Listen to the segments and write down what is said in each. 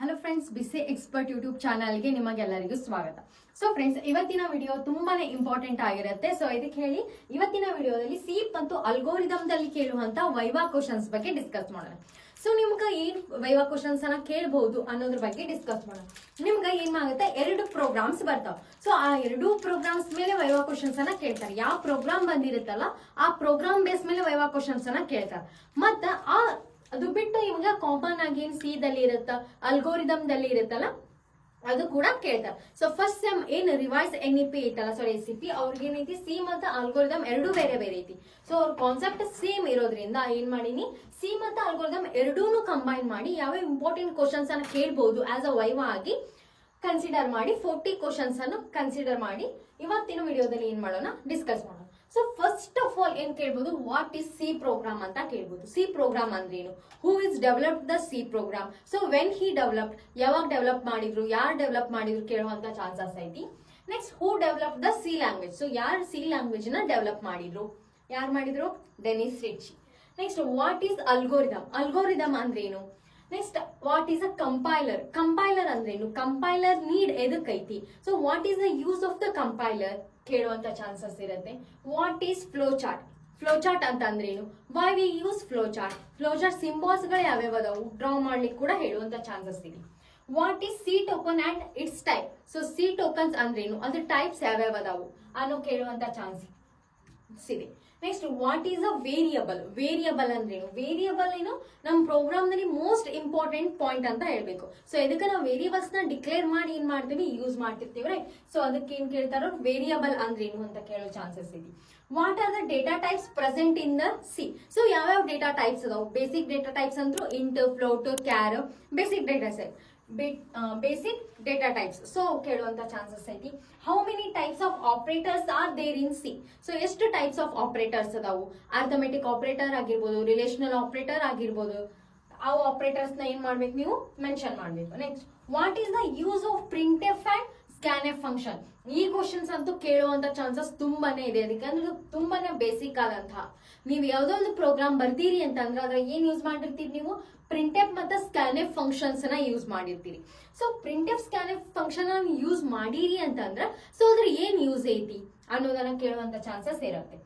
Hello friends, ಬಿಸಿ expert YouTube ಚಾನಲ್ಗೆ ನಿಮಗೆಲ್ಲರಿಗೂ ಸ್ವಾಗತ. ಸೊ ಫ್ರೆಂಡ್ಸ್, ಇವತ್ತಿನ ವಿಡಿಯೋ ತುಂಬಾನೇ ಇಂಪಾರ್ಟೆಂಟ್ ಆಗಿರುತ್ತೆ. ಸೊ ಇದಕ್ಕೆ ಹೇಳಿ ಇವತ್ತಿನ ವಿಡಿಯೋದಲ್ಲಿ ಸಿ ಮತ್ತು ಅಲ್ಗೋರಿದಮ್ದಲ್ಲಿ ಕೇಳುವಂತ ವೈವಾ ಕ್ವಶನ್ಸ್ ಬಗ್ಗೆ ಡಿಸ್ಕಸ್ ಮಾಡೋಣ. ಸೊ ನಿಮ್ಗೆ ಏನ್ ವೈವಾ ಕ್ವಶನ್ಸ್ ಅನ್ನ ಕೇಳಬಹುದು ಅನ್ನೋದ್ರ ಬಗ್ಗೆ ಡಿಸ್ಕಸ್ ಮಾಡೋಣ. ನಿಮ್ಗೆ ಏನಾಗುತ್ತೆ, 2 ಪ್ರೋಗ್ರಾಮ್ಸ್ ಬರ್ತಾವ. ಸೊ ಆ 2 ಪ್ರೋಗ್ರಾಮ್ಸ್ ಮೇಲೆ ವೈವಾ ಕ್ವಶನ್ಸ್ ಅನ್ನ ಕೇಳ್ತಾರೆ. ಯಾವ ಪ್ರೋಗ್ರಾಮ್ ಬಂದಿರುತ್ತಲ್ಲ ಆ ಪ್ರೋಗ್ರಾಮ್ ಬೇಸ್ ಮೇಲೆ ವೈವಾ ಕ್ವಶನ್ಸ್ ಅನ್ನ ಕೇಳ್ತಾರೆ. ಮತ್ತ ಅದು ಬಿಟ್ಟು ಇವಾಗ ಕಾಮನ್ ಆಗಿ ಏನ್ ಸಿ ದಲ್ಲಿ ಇರುತ್ತ, ಅಲ್ಗೋರಿದಮ್ ದಲ್ಲಿ ಇರುತ್ತಲ್ಲ ಅದು ಕೂಡ ಕೇಳ್ತಾರೆ. ಸೊ ಫಸ್ಟ್ ಸೆಮ್ ಏನ್ ರಿವೈಸ್ NEP ಐತಲ್ಲ, ಸಾರಿ SCP, ಅವ್ರಿಗೆ ಏನೈತಿ ಸಿ ಮತ್ತು ಅಲ್ಗೋರಿದಮ್ ಎರಡು ಬೇರೆ ಬೇರೆ ಐತಿ. ಸೊ ಅವ್ರ ಕಾನ್ಸೆಪ್ಟ್ ಸೇಮ್ ಇರೋದ್ರಿಂದ ಏನ್ ಮಾಡೀನಿ, ಸಿ ಮತ್ತು ಅಲ್ಗೋರಿದಮ್ ಎರಡೂನು ಕಂಬೈನ್ ಮಾಡಿ ಯಾವ ಇಂಪಾರ್ಟೆಂಟ್ ಕ್ವಶನ್ಸ್ ಅನ್ನ ಕೇಳ್ಬಹುದು ಆಸ್ ಅ ವೈವಾ ಆಗಿ ಕನ್ಸಿಡರ್ ಮಾಡಿ 40 ಕ್ವಶನ್ಸ್ ಅನ್ನು ಕನ್ಸಿಡರ್ ಮಾಡಿ ಇವತ್ತಿನ ವಿಡಿಯೋದಲ್ಲಿ ಏನ್ ಮಾಡೋಣ, ಡಿಸ್ಕಸ್ ಮಾಡೋಣ. ಸೊ ಫಸ್ಟ್ ಆಫ್ ಆಲ್ ಏನ್ ಕೇಳ್ಬೋದು, ವಾಟ್ ಇಸ್ ಸಿ ಪ್ರೋಗ್ರಾಮ್ ಅಂತ ಕೇಳ್ಬೋದು. ಸಿ ಪ್ರೋಗ್ರಾಮ್ ಅಂದ್ರೇನು, who is developed the C program, so when he developed, ಯಾವಾಗ ಡೆವಲಪ್ ಮಾಡಿದ್ರು, ಯಾರು ಡೆವಲಪ್ ಮಾಡಿದ್ರು ಕೇಳುವಂತ ಚಾನ್ಸಸ್ ಐತಿ. Next, who develop the C language, so ಯಾರು ಸಿ ಲ್ಯಾಂಗ್ವೇಜ್ ನ ಡೆವಲಪ್ ಮಾಡಿದ್ರು, ಯಾರು ಮಾಡಿದ್ರು, Dennis Ritchie. Next, what is algorithm, algorithm ಅಂದ್ರೇನು. Next, what is a compiler, compiler ಅಂದ್ರೇನು, ಕಂಪೈಲರ್ ನೀಡ್ ಎದಕ್ಕೈತಿ, so what is the use of the compiler ಕೇಳುವಂತ chances ಇರುತ್ತೆ. What is flow chart, flow chart ಅಂತ ಅಂದ್ರೇನು, why we use flow chart, flow chart symbols ಗಳು ಯಾವ್ಯಾವ ಅದಾವು draw ಮಾಡ್ಲಿಕ್ಕೆ ಕೂಡ ಹೇಳುವಂತ ಚಾನ್ಸಸ್ ಇದೆ. What is C token and its type, so C tokens ಅಂದ್ರೇನು, ಅದ್ರ ಟೈಪ್ಸ್ ಯಾವ್ಯಾವ ಅದಾವು ಅನ್ನೋ ಕೇಳುವಂತ ಚಾನ್ಸ್ ಇದೆ. Next, what is a variable, variable ಅಂದ್ರೇನು, ವೇರಿಯಬಲ್ ಏನು ನಮ್ ಪ್ರೋಗ್ರಾಮ್ ನಲ್ಲಿ ಮೋಸ್ಟ್ ಇಂಪಾರ್ಟೆಂಟ್ ಪಾಯಿಂಟ್ ಅಂತ ಹೇಳ್ಬೇಕು. ಸೊ ಇದಕ್ಕೆ ನಾವು ವೇರಿಯಬಲ್ಸ್ ನ ಡಿಕ್ಲೇರ್ ಮಾಡಿ ಏನ್ ಮಾಡ್ತೀವಿ, ಯೂಸ್ ಮಾಡ್ತಿರ್ತೀವಿ, ರೈಟ್. ಸೊ ಅದಕ್ಕೆ ಏನ್ ಕೇಳ್ತಾರೋ ವೇರಿಯಬಲ್ ಅಂದ್ರೇನು ಅಂತ ಕೇಳೋ ಚಾನ್ಸಸ್ ಇದೆ. What are the data types present in the C, so ಯಾವ್ಯಾವ ಡೇಟಾ ಟೈಪ್ಸ್ ಅದಾವು, ಬೇಸಿಕ್ ಡೇಟಾ ಟೈಪ್ಸ್ ಅಂದ್ರು int, float, char, basic data set, basic data types. So ಕೇಳುವಂತ ಚಾನ್ಸಸ್ ಐತಿ. How many types of operators are there in C, so ಎಷ್ಟು types of operators ಅದಾವು, arithmetic operator ಆಗಿರ್ಬೋದು, relational operator ಆಗಿರ್ಬೋದು, ಆ operators ನ ಏನ್ ಮಾಡ್ಬೇಕು, ನೀವು ಮೆನ್ಷನ್ ಮಾಡ್ಬೇಕು. Next, what is the use of printf and scanf function, ಈ ಕ್ವಶನ್ಸ್ ಅಂತೂ ಕೇಳುವಂತ ಚಾನ್ಸಸ್ ತುಂಬಾನೇ ಇದೆ. ಅದಕ್ಕೆ ತುಂಬಾನೇ ಬೇಸಿಕ್ ಆದಂತಹ, ನೀವು ಯಾವ್ದೋ ಒಂದು ಪ್ರೋಗ್ರಾಮ್ ಬರ್ತೀರಿ ಅಂತಂದ್ರೆ ಅದ್ರ ಏನ್ ಯೂಸ್ ಮಾಡಿರ್ತೀರಿ ನೀವು, ಪ್ರಿಂಟ್ಎಫ್ ಮತ್ತೆ ಸ್ಕ್ಯಾನ್ಎಫ್ ಫಂಕ್ಷನ್ಸ್ ನ ಯೂಸ್ ಮಾಡಿರ್ತೀರಿ. So printf scanf function use ಮಾಡಿರಿ ಅಂತಂದ್ರೆ ಸೊ ಅದ್ರ ಏನ್ ಯೂಸ್ ಐತಿ ಅನ್ನೋದನ್ನ ಕೇಳುವಂತ ಚಾನ್ಸಸ್ ಇರುತ್ತೆ.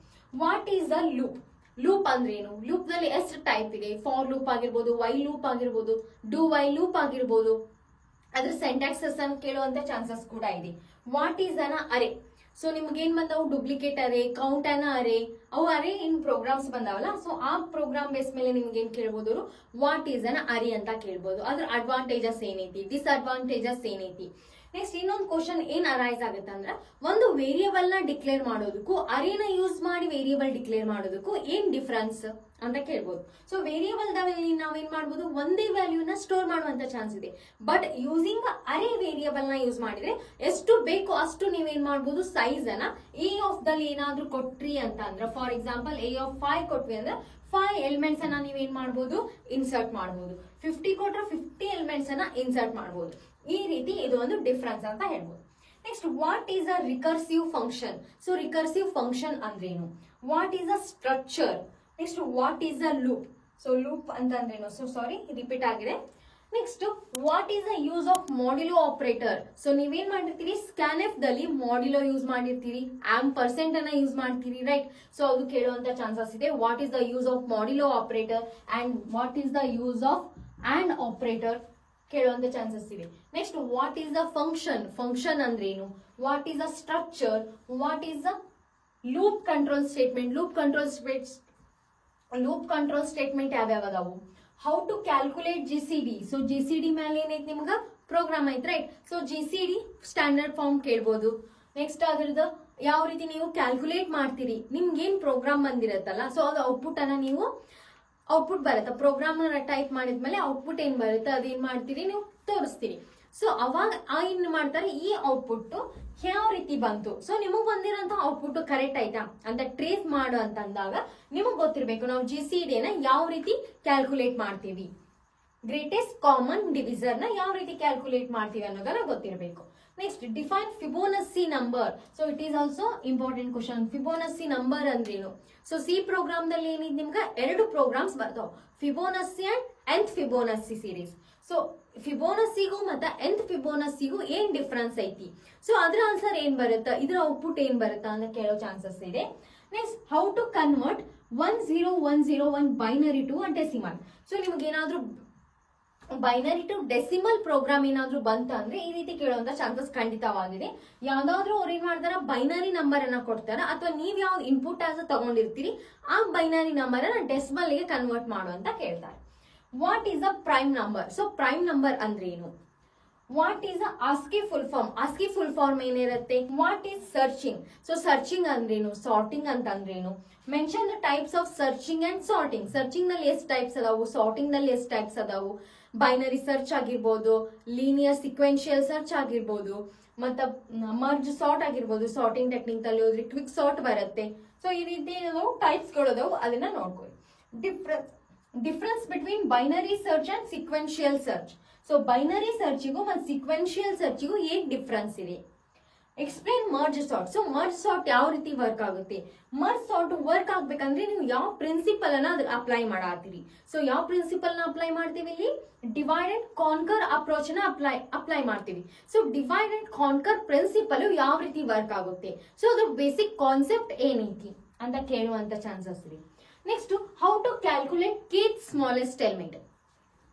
What is the loop, loop ಅಂದ್ರೇನು, ಲೂಪ್ ದಲ್ಲಿ ಎಷ್ಟು ಟೈಪ್ ಇದೆ, ಫಾರ್ ಲೂಪ್ ಆಗಿರ್ಬೋದು, ವೈ ಲೂಪ್ ಆಗಿರ್ಬೋದು, ಡೂ ವೈ ಲೂಪ್ ಆಗಿರ್ಬೋದು, ಅದ್ರ ಸೆಂಟ್ಯಾಕ್ಸಸ್ ಅನ್ನು ಕೇಳುವಂತ ಚಾನ್ಸಸ್ ಕೂಡ ಇದೆ. ವಾಟ್ ಈಸ್ ಅನ ಅರೆ, ಸೊ ನಿಮ್ಗೆ ಏನ್ ಬಂದವು, ಡುಪ್ಲಿಕೇಟ್ ಅರೆ, ಕೌಂಟ್ ಅನ ಅರೆ, ಅವು ಅರೆ ಇನ್ ಪ್ರೋಗ್ರಾಮ್ಸ್ ಬಂದಾವಲ್ಲ. ಸೊ ಆ ಪ್ರೋಗ್ರಾಮ್ ಬೇಸ್ ಮೇಲೆ ನಿಮ್ಗೆ ಏನ್ ಕೇಳ್ಬೋದು, ವಾಟ್ ಈಸ್ ಅನ ಅರೆ ಅಂತ ಕೇಳ್ಬೋದು. ಅದ್ರ ಅಡ್ವಾಂಟೇಜಸ್ ಏನೈತಿ, ಡಿಸ್ಅಡ್ವಾಂಟೇಜಸ್ ಏನೈತಿ. ನೆಕ್ಸ್ಟ್, ಇನ್ನೊಂದು ಕ್ವಶನ್ ಏನ್ ಅರೈಸ್ ಆಗುತ್ತೆ ಅಂದ್ರೆ, ಒಂದು ವೇರಿಯಬಲ್ ನ ಡಿಕ್ಲೇರ್ ಮಾಡೋದಕ್ಕೂ ಅರೇನ ಯೂಸ್ ಮಾಡಿ ವೇರಿಯಬಲ್ ಡಿಕ್ಲೇರ್ ಮಾಡೋದಕ್ಕೂ ಏನ್ ಡಿಫ್ರೆನ್ಸ್ ಅಂತ ಕೇಳ್ಬೋದು. ಸೊ ವೇರಿಯಬಲ್ ದಲ್ಲಿ ನಾವೇನ್ ಮಾಡ್ಬೋದು, ಒಂದೇ ವ್ಯಾಲ್ಯೂನ ಸ್ಟೋರ್ ಮಾಡುವಂತ ಚಾನ್ಸ್ ಇದೆ. ಬಟ್ ಯೂಸಿಂಗ್ ಅರೇ ವೇರಿಯಬಲ್ ನ ಯೂಸ್ ಮಾಡಿದ್ರೆ ಎಷ್ಟು ಬೇಕು ಅಷ್ಟು ನೀವೇನ್ ಮಾಡ್ಬೋದು, ಸೈಜ್ ಅನ್ನ ಎ ಆಫ್ ದಲ್ಲಿ ಏನಾದ್ರೂ ಕೊಟ್ರಿ ಅಂತ ಅಂದ್ರೆ, ಫಾರ್ ಎಕ್ಸಾಂಪಲ್ ಎ ಆಫ್ 5 ಕೊಟ್ವಿ ಅಂದ್ರೆ 5 ಎಲಿಮೆಂಟ್ಸ್ ಅನ್ನ ನೀವೇನ್ ಮಾಡ್ಬೋದು, ಇನ್ಸರ್ಟ್ ಮಾಡ್ಬೋದು. 50 ಕೊಟ್ರೆ 50 ಎಲಿಮೆಂಟ್ಸ್ ಅನ್ನ ಇನ್ಸರ್ಟ್ ಮಾಡ್ಬೋದು. ಈ ರೀತಿ ಇದು ಒಂದು ಡಿಫ್ರೆನ್ಸ್ ಅಂತ ಹೇಳ್ಬೋದು. Next, what is a recursive function, so recursive function ಅಂದ್ರೇನು, what is a structure. Next, what is a loop, so loop ಅಂತ ಅಂದ್ರೇನು, ಸೊ ಸಾರಿ ರಿಪೀಟ್ ಆಗಿದೆ. Next, what is the use of modulo operator, so ನೀವೇನ್ ಮಾಡಿರ್ತೀರಿ, scanf ದಲ್ಲಿ ಮಾಡ್ಯುಲೋ use ಮಾಡಿರ್ತೀರಿ, % ಅನ್ನ use ಮಾಡ್ತೀರಿ, right. So ಅದು ಕೇಳುವಂತ ಚಾನ್ಸಸ್ ಇದೆ. What is the use of modulo operator and what is the use of and operator ಕೇಳುವಂತ ಚಾನ್ಸಸ್ ಇದೆ. Next, what is the function, function ಅಂದ್ರೇನು, what is the structure, what is the loop control statement, loop control statement ಯಾವ್ಯಾವ ಅದಾವು. How to calculate GCD, so GCD ಮೇಲೆ ಏನೈತಿ ನಿಮ್ಗ program ಐತ್, right. So GCD standard form ಕೇಳ್ಬೋದು. Next, ಅದ್ರದ್ದು ಯಾವ ರೀತಿ ನೀವು ಕ್ಯಾಲ್ಕುಲೇಟ್ ಮಾಡ್ತೀರಿ, ನಿಮ್ಗೆ ಏನ್ ಪ್ರೋಗ್ರಾಮ್ ಬಂದಿರತ್ತಲ್ಲ, ಸೊ ಅದು ಔಟ್ಪುಟ್ ಅನ್ನ ನೀವು ಔಟ್ಪುಟ್ ಬರುತ್ತೆ, ಪ್ರೋಗ್ರಾಮ್ ಟೈಪ್ ಮಾಡಿದ್ಮೇಲೆ ಔಟ್ಪುಟ್ ಏನ್ ಬರುತ್ತೆ ಅದೇನ್ ಮಾಡ್ತೀರಿ, ನೀವು ತೋರಿಸ್ತೀರಿ. ಸೊ ಅವಾಗ ಏನ್ ಮಾಡ್ತಾರೆ, ಈ ಔಟ್ಪುಟ್ ಯಾವ ರೀತಿ ಬಂತು, ಸೊ ನಿಮಗ್ ಬಂದಿರೋಂತ ಔಟ್ಪುಟ್ ಕರೆಕ್ಟ್ ಆಯ್ತಾ ಅಂತ ಟ್ರೇಸ್ ಮಾಡು ಅಂತಂದಾಗ ನಿಮಗ್ ಗೊತ್ತಿರ್ಬೇಕು ನಾವು GCD ನ ಯಾವ ರೀತಿ ಕ್ಯಾಲ್ಕುಲೇಟ್ ಮಾಡ್ತೀವಿ, ಗ್ರೇಟೆಸ್ಟ್ ಕಾಮನ್ ಡಿವಿಸರ್ ನ ಯಾವ ರೀತಿ ಕ್ಯಾಲ್ಕುಲೇಟ್ ಮಾಡ್ತೀವಿ ಅನ್ನೋದನ್ನ ಗೊತ್ತಿರಬೇಕು. Next, define Fibonacci number, so it is also important question. Fibonacci number ಅಂದ್ರೇನು, ಸೊ ಸಿ ಪ್ರೋಗ್ರಾಮ್ ದಲ್ಲಿ ಏನಿದೆ ನಿಮ್ಗೆ 2 ಪ್ರೋಗ್ರಾಮ್ಸ್ ಬರ್ತಾವ, Fibonacci and nth Fibonacci series. So ಫಿಬೋನಸಿಗೂ ಮತ್ತೆ nth ಫಿಬೋನಸಿಗೂ ಏನ್ ಡಿಫ್ರೆನ್ಸ್ ಐತಿ. ಸೊ ಅದ್ರ ಆನ್ಸರ್ ಏನ್ ಬರುತ್ತಾ, ಇದ್ರ ಔಟ್ಪುಟ್ ಏನ್ ಬರುತ್ತಾ ಅಂತ ಕೇಳೋ ಚಾನ್ಸಸ್ ಇದೆ. Next, how to convert 10101 binary to a decimal. So ನಿಮ್ಗೆ ಏನಾದ್ರೂ ಬೈನರಿ ಟು ಡೆಸಿಮಲ್ ಪ್ರೋಗ್ರಾಮ್ ಏನಾದ್ರೂ ಬಂತ ಅಂದ್ರೆ ಈ ರೀತಿ ಕೇಳುವಂತ ಚಾನ್ಸಸ್ ಖಂಡಿತವಾಗಿದೆ. ಯಾವ್ದಾದ್ರು ಅವ್ರು ಏನ್ ಮಾಡ್ತಾರ, ಬೈನರಿ ನಂಬರ್ ಅನ್ನ ಕೊಡ್ತಾರ, ಅಥವಾ ನೀವ್ ಯಾವ್ದು ಇನ್ಪುಟ್ ಆಸ್ ತಗೊಂಡಿರ್ತೀರಿ ಆ ಬೈನರಿ ನಂಬರ್ ಅನ್ನ ಡೆಸಿಮಲ್ ಗೆ ಕನ್ವರ್ಟ್ ಮಾಡುವಂತ ಕೇಳ್ತಾರೆ. What is a prime number. So prime number ಅಂದ್ರೆ ಏನು. What is ASCII full form. ASCII full form ಏನಿರುತ್ತೆ. What is searching. So searching ಅಂದ್ರೇನು, ಸಾರ್ಟಿಂಗ್ ಅಂತ ಅಂದ್ರೇನು. Mention the types of searching and sorting. Searching ನಲ್ಲಿ ಎಷ್ಟು ಟೈಪ್ಸ್ ಅದಾವು, sorting ನಲ್ಲಿ ಎಷ್ಟು ಟೈಪ್ಸ್ ಅದಾವು. ಬೈನರಿ ಸರ್ಚ್ ಆಗಿರ್ಬೋದು, ಲೀನಿಯರ್ ಸಿಕ್ವೆನ್ಷಿಯಲ್ ಸರ್ಚ್ ಆಗಿರ್ಬೋದು, ಮತ್ತ ಮರ್ಜ್ ಸಾರ್ಟ್ ಆಗಿರ್ಬೋದು. ಸಾರ್ಟಿಂಗ್ ಟೆಕ್ನಿಕ್ ಅಲ್ಲಿ ಹೋದ್ರೆ ಕ್ವಿಕ್ ಸಾರ್ಟ್ ಬರುತ್ತೆ. ಸೊ ಈ ರೀತಿ ಟೈಪ್ಸ್ ಗಳದಾವು, ಅದನ್ನ ನೋಡ್ಕೊಳ್ಳಿ. Difference between binary search and sequential search. So binary ಸರ್ಚಿಗೂ ಮತ್ತು ಸಿಕ್ವೆನ್ಷಿಯಲ್ ಸರ್ಚಿಗೂ ಏನ್ ಡಿಫ್ರೆನ್ಸ್ ಇದೆ. Explain merge sort. So merge sort ಯಾವ ರೀತಿ ವರ್ಕ್ ಆಗುತ್ತೆ. ಮರ್ಜ್ ಸಾರ್ಟ್ ವರ್ಕ್ ಆಗ್ಬೇಕಂದ್ರೆ ನೀವು ಯಾವ ಪ್ರಿನ್ಸಿಪಲ್ ಅನ್ನ ಅಪ್ಲೈ ಮಾಡಾತೀರಿ. ಸೊ ಯಾವ ಪ್ರಿನ್ಸಿಪಲ್ ನ ಅಪ್ಲೈ ಮಾಡ್ತೀವಿ ಇಲ್ಲಿ, ಡಿವೈಡ್ ಅಂಡ್ ಕಾನ್ಕರ್ ಅಪ್ರೋಚ್ ನ ಅಪ್ಲೈ ಮಾಡ್ತೀವಿ. So divide and conquer principle ಯಾವ ರೀತಿ ವರ್ಕ್ ಆಗುತ್ತೆ. ಸೊ ಅದ್ರ ಬೇಸಿಕ್ ಕಾನ್ಸೆಪ್ಟ್ ಏನೈತಿ ಅಂತ ಕೇಳುವಂತ ಚಾನ್ಸಸ್ ಇದೆ. Next, how to calculate kth smallest element.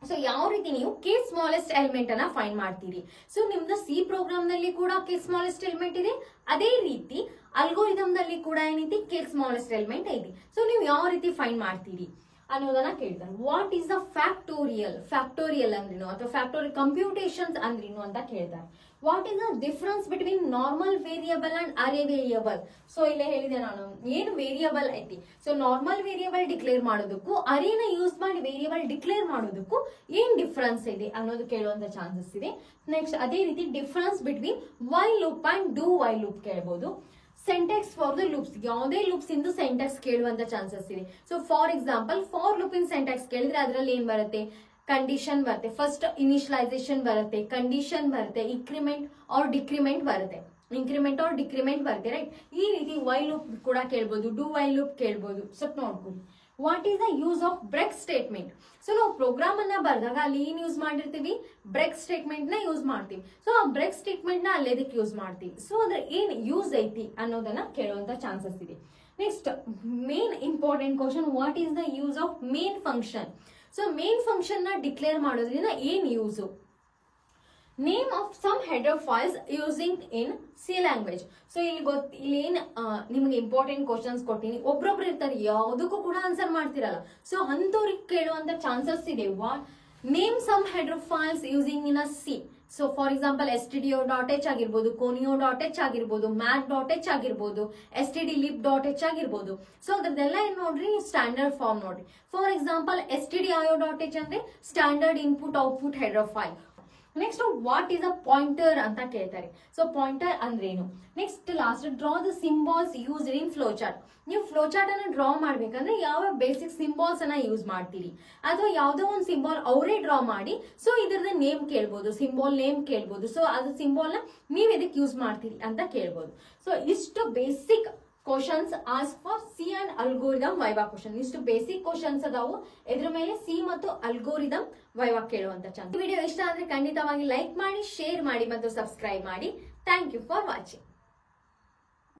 So ಯಾವ ರೀತಿ ನೀವು kth ಸ್ಮಾಲೆಸ್ಟ್ ಎಲಿಮೆಂಟ್ ಅನ್ನ ಫೈಂಡ್ ಮಾಡ್ತೀರಿ. ಸೊ ನಿಮ್ದು ಸಿ ಪ್ರೋಗ್ರಾಮ್ ನಲ್ಲಿ ಕೂಡ kth ಸ್ಮಾಲೆಸ್ಟ್ ಎಲಿಮೆಂಟ್ ಇದೆ, ಅದೇ ರೀತಿ ಅಲ್ಗೋರಿದಮ್ ನಲ್ಲಿ ಕೂಡ ಏನೈತಿ kth ಸ್ಮಾಲೆಸ್ಟ್ ಎಲಿಮೆಂಟ್ ಐತಿ. ಸೊ ನೀವು ಯಾವ ರೀತಿ ಫೈಂಡ್ ಮಾಡ್ತೀರಿ ಅನ್ನೋದನ್ನ ಕೇಳ್ತಾರೆ. What is the factorial. Factorial ಅಂದ್ರೇನು ಅಥವಾ ಫ್ಯಾಕ್ಟೋರಿಯಲ್ ಕಂಪ್ಯೂಟೇಷನ್ಸ್ ಅಂದ್ರೇನು ಅಂತ ಕೇಳ್ತಾರೆ. What is the difference between normal variable and array variable. So ಇಲ್ಲೇ ಹೇಳಿದೆ ನಾನು ಏನು ವೇರಿಯಬಲ್ ಐತಿ. ಸೊ ನಾರ್ಮಲ್ ವೇರಿಯಬಲ್ ಡಿಕ್ಲೇರ್ ಮಾಡೋದಕ್ಕೂ ಅರೇನ ಯೂಸ್ ಮಾಡಿ ವೇರಿಯಬಲ್ ಡಿಕ್ಲೇರ್ ಮಾಡೋದಕ್ಕೂ ಏನ್ ಡಿಫ್ರೆನ್ಸ್ ಇದೆ ಅನ್ನೋದು ಕೇಳುವಂತ ಚಾನ್ಸಸ್ ಇದೆ. ನೆಕ್ಸ್ಟ್, ಅದೇ ರೀತಿ difference between while loop and do while loop ಕೇಳಬಹುದು. Syntax for the loops. ಯಾವುದೇ ಲೂಪ್ಸ್ ಇಂದು ಸೆಂಟೆಕ್ಸ್ ಕೇಳುವಂತ ಚಾನ್ಸಸ್ ಇದೆ. So for example, for loop in syntax ಕೇಳಿದ್ರೆ ಅದರಲ್ಲಿ ಏನ್ ಬರುತ್ತೆ, ಕಂಡೀಷನ್ ಬರುತ್ತೆ. ಫಸ್ಟ್ ಇನಿಷಿಯಲೈಸೇಷನ್ ಬರುತ್ತೆ, ಕಂಡೀಷನ್ ಬರುತ್ತೆ, ಇನ್ಕ್ರಿಮೆಂಟ್ ಆರ್ ಡಿಕ್ರಿಮೆಂಟ್ ಬರುತ್ತೆ. ಇನ್ಕ್ರಿಮೆಂಟ್ ಆರ್ ಡಿಕ್ರಿಮೆಂಟ್ ಬರುತ್ತೆ, ರೈಟ್. ಈ ರೀತಿ ವೈಲ್ ಲೂಪ್ ಕೂಡ ಕೇಳ್ಬೋದು, ಡೂ ವೈಲ್ ಲೂಪ್ ಕೇಳ್ಬೋದು. ಸ್ವಲ್ಪ ನೋಡ್ಕೊಳ್ಳಿ. What is the use of break statement. So ನಾವು ಪ್ರೋಗ್ರಾಮ್ ಅನ್ನ ಬರೆದಾಗ ಅಲ್ಲಿ ಏನ್ ಯೂಸ್ ಮಾಡಿರ್ತೀವಿ, ಬ್ರೇಕ್ ಸ್ಟೇಟ್ಮೆಂಟ್ ನ ಯೂಸ್ ಮಾಡ್ತೀವಿ. ಸೊ ಆ ಬ್ರೇಕ್ ಸ್ಟೇಟ್ಮೆಂಟ್ ನ ಅಲ್ಲಿ ಎದಕ್ಕೆ ಯೂಸ್ ಮಾಡ್ತೀವಿ, ಸೊ ಅದ್ರ ಏನ್ ಯೂಸ್ ಐತಿ ಅನ್ನೋದನ್ನ ಕೇಳುವಂತ ಚಾನ್ಸಸ್ ಇದೆ. Next, main important question, what is the use of main function. So main function ನ ಡಿಕ್ಲೇರ್ ಮಾಡೋದ್ರಿಂದ ಏನ್ use. Name of some header files using in C language. So ಇಲ್ಲಿ ಏನ್ ನಿಮ್ಗೆ ಇಂಪಾರ್ಟೆಂಟ್ ಕ್ವಶನ್ಸ್ ಕೊಟ್ಟಿನಿ. ಒಬ್ರೊಬ್ರು ಇರ್ತಾರೆ ಯಾವುದಕ್ಕೂ ಕೂಡ ಆನ್ಸರ್ ಮಾಡ್ತಿರಲ್ಲ. ಸೊ ಅಂತವ್ರಿಗೆ ಕೇಳುವಂತ ಚಾನ್ಸಸ್ ಇದೆ. Name some header files using in a C. So for example stdio.h ಆಗಿರ್ಬೋದು, conio.h ಆಗಿರ್ಬೋದು, math.h ಆಗಿರ್ಬೋದು, stdlib.h ಆಗಿರ್ಬೋದು. ಸೊ ಅದ್ರದ್ದೆಲ್ಲ ಏನ್ ನೋಡ್ರಿ, ಸ್ಟ್ಯಾಂಡರ್ಡ್ ಫಾರ್ಮ್ ನೋಡ್ರಿ. ಫಾರ್ ಎಕ್ಸಾಂಪಲ್ stdio.h ಅಂದ್ರೆ standard input output header file. Next, what is a pointer ಅಂತ ಕೇಳ್ತಾರೆ. ಸೊ ಪಾಯಿಂಟರ್ ಅಂದ್ರೇನು. Next last, draw the symbols used in flow chart. ನೀವು ಫ್ಲೋ ಚಾರ್ಟ್ ಅನ್ನ ಡ್ರಾ ಮಾಡ್ಬೇಕಂದ್ರೆ ಯಾವ ಬೇಸಿಕ್ ಸಿಂಬಾಲ್ಸ್ ಅನ್ನ ಯೂಸ್ ಮಾಡ್ತೀರಿ, ಅಥವಾ ಯಾವ್ದೋ ಒಂದು ಸಿಂಬಾಲ್ ಅವರೇ ಡ್ರಾ ಮಾಡಿ. ಸೊ ಇದ್ರದ ನೇಮ್ ಕೇಳ್ಬೋದು, ಸಿಂಬಾಲ್ ನೇಮ್ ಕೇಳ್ಬೋದು. ಸೊ ಅದು ಸಿಂಬಾಲ್ ನ ನೀವ್ ಎದಕ್ಕೆ ಯೂಸ್ ಮಾಡ್ತೀರಿ ಅಂತ ಕೇಳ್ಬೋದು. ಸೊ ಇಷ್ಟು basic questions ask for C and algorithm viva question. ಇಷ್ಟು ಬೇಸಿಕ್ ಕ್ವಶನ್ಸ್ ಅದಾವು, ಇದ್ರ ಮೇಲೆ ಸಿ ಮತ್ತು ಅಲ್ಗೋರಿದಮ್ ವೈವಾ ಕೇಳುವಂತ ಚಾನ್ಸ್. ವಿಡಿಯೋ ಇಷ್ಟ ಆದ್ರೆ ಖಂಡಿತವಾಗಿ ಲೈಕ್ ಮಾಡಿ, ಶೇರ್ ಮಾಡಿ ಮತ್ತು ಸಬ್ಸ್ಕ್ರೈಬ್ ಮಾಡಿ. Thank you for watching.